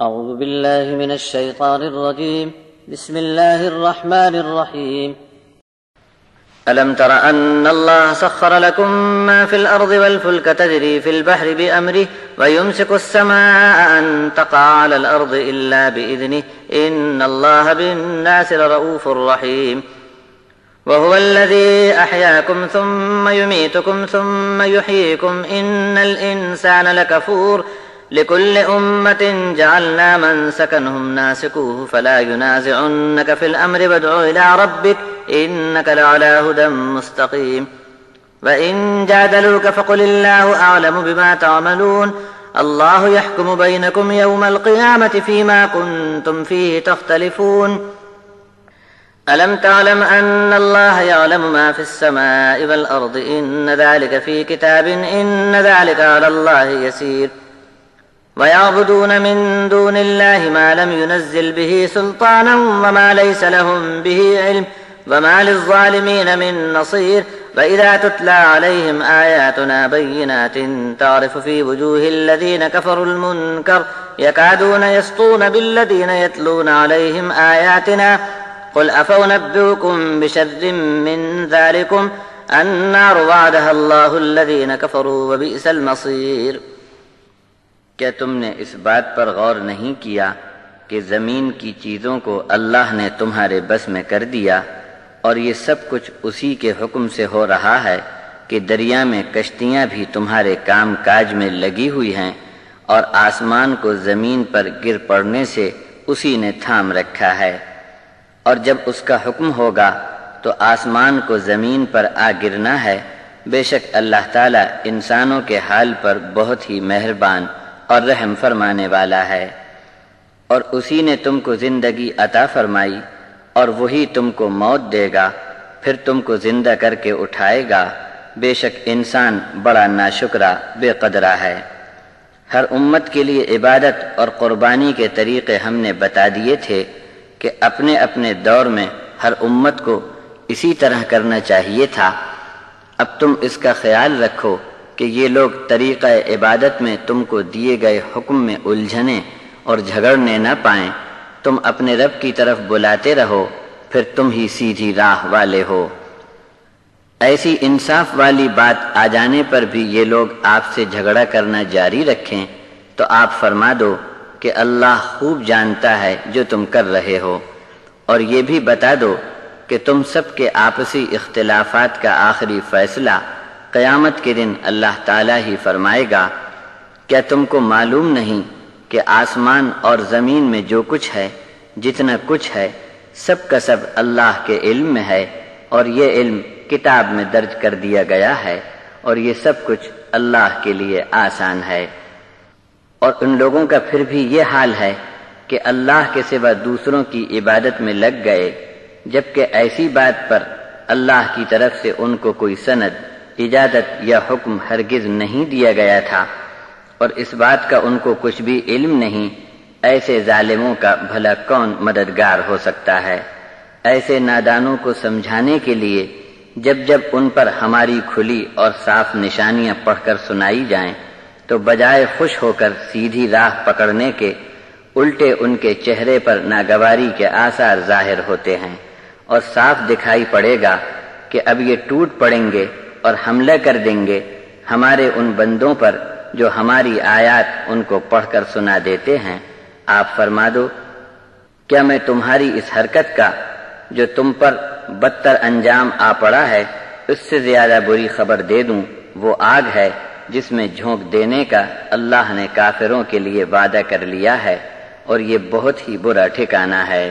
أعوذ بالله من الشيطان الرجيم بسم الله الرحمن الرحيم ألم تر أن الله سخر لكم ما في الأرض والفلك تجري في البحر بأمره ويمسك السماء أن تقع على الأرض إلا بإذنه إن الله بالناس لرؤوف رحيم وهو الذي أحياكم ثم يميتكم ثم يحييكم إن الإنسان لكفور لكل أمة جعلنا منسكنهم ناسكوه فلا ينازعنك في الأمر وادع إلى ربك إنك لعلى هدى مستقيم وإن جادلوك فقل الله أعلم بما تعملون الله يحكم بينكم يوم القيامة فيما كنتم فيه تختلفون ألم تعلم أن الله يعلم ما في السماء والأرض إن ذلك في كتاب إن ذلك على الله يسير ويعبدون من دون الله ما لم ينزل به سلطانا وما ليس لهم به علم وما للظالمين من نصير وإذا تتلى عليهم آياتنا بينات تعرف في وجوه الذين كفروا المنكر يكادون يسطون بالذين يتلون عليهم آياتنا قل أفأنبئكم بشر من ذلكم النار وعدها الله الذين كفروا وبئس المصير۔ کیا تم نے اس بات پر غور نہیں کیا کہ زمین کی چیزوں کو اللہ نے تمہارے بس میں کر دیا اور یہ سب کچھ اسی کے حکم سے ہو رہا ہے کہ دریا میں کشتیاں بھی تمہارے کام کاج میں لگی ہوئی ہیں اور آسمان کو زمین پر گر پڑنے سے اسی نے تھام رکھا ہے، اور جب اس کا حکم ہوگا تو آسمان کو زمین پر آ گرنا ہے۔ بے شک اللہ تعالیٰ انسانوں کے حال پر بہت ہی مہربان اور رحم فرمانے والا ہے۔ اور اسی نے تم کو زندگی عطا فرمائی اور وہی تم کو موت دے گا، پھر تم کو زندہ کر کے اٹھائے گا۔ بے شک انسان بڑا ناشکرا بے قدرہ ہے۔ ہر امت کے لیے عبادت اور قربانی کے طریقے ہم نے بتا دیے تھے کہ اپنے اپنے دور میں ہر امت کو اسی طرح کرنا چاہیے تھا۔ اب تم اس کا خیال رکھو کہ یہ لوگ طریقہ عبادت میں تم کو دیے گئے حکم میں الجھنے اور جھگڑنے نہ پائیں۔ تم اپنے رب کی طرف بلاتے رہو، پھر تم ہی سیدھی راہ والے ہو۔ ایسی انصاف والی بات آ جانے پر بھی یہ لوگ آپ سے جھگڑا کرنا جاری رکھیں تو آپ فرما دو کہ اللہ خوب جانتا ہے جو تم کر رہے ہو، اور یہ بھی بتا دو کہ تم سب کے آپسی اختلافات کا آخری فیصلہ قیامت کے دن اللہ تعالیٰ ہی فرمائے گا۔ کیا تم کو معلوم نہیں کہ آسمان اور زمین میں جو کچھ ہے، جتنا کچھ ہے، سب کا سب اللہ کے علم میں ہے، اور یہ علم کتاب میں درج کر دیا گیا ہے، اور یہ سب کچھ اللہ کے لیے آسان ہے۔ اور ان لوگوں کا پھر بھی یہ حال ہے کہ اللہ کے سوا دوسروں کی عبادت میں لگ گئے، جبکہ ایسی بات پر اللہ کی طرف سے ان کو کوئی سند، اجازت یا حکم ہرگز نہیں دیا گیا تھا، اور اس بات کا ان کو کچھ بھی علم نہیں۔ ایسے ظالموں کا بھلا کون مددگار ہو سکتا ہے؟ ایسے نادانوں کو سمجھانے کے لیے جب جب ان پر ہماری کھلی اور صاف نشانیاں پڑھ کر سنائی جائیں تو بجائے خوش ہو کر سیدھی راہ پکڑنے کے الٹے ان کے چہرے پر ناگواری کے آثار ظاہر ہوتے ہیں، اور صاف دکھائی پڑے گا کہ اب یہ ٹوٹ پڑیں گے اور حملہ کر دیں گے ہمارے ان بندوں پر جو ہماری آیات ان کو پڑھ کر سنا دیتے ہیں۔ آپ فرما دو، کیا میں تمہاری اس حرکت کا جو تم پر بدتر انجام آ پڑا ہے اس سے زیادہ بری خبر دے دوں؟ وہ آگ ہے جس میں جھونک دینے کا اللہ نے کافروں کے لیے وعدہ کر لیا ہے، اور یہ بہت ہی برا ٹھکانہ ہے۔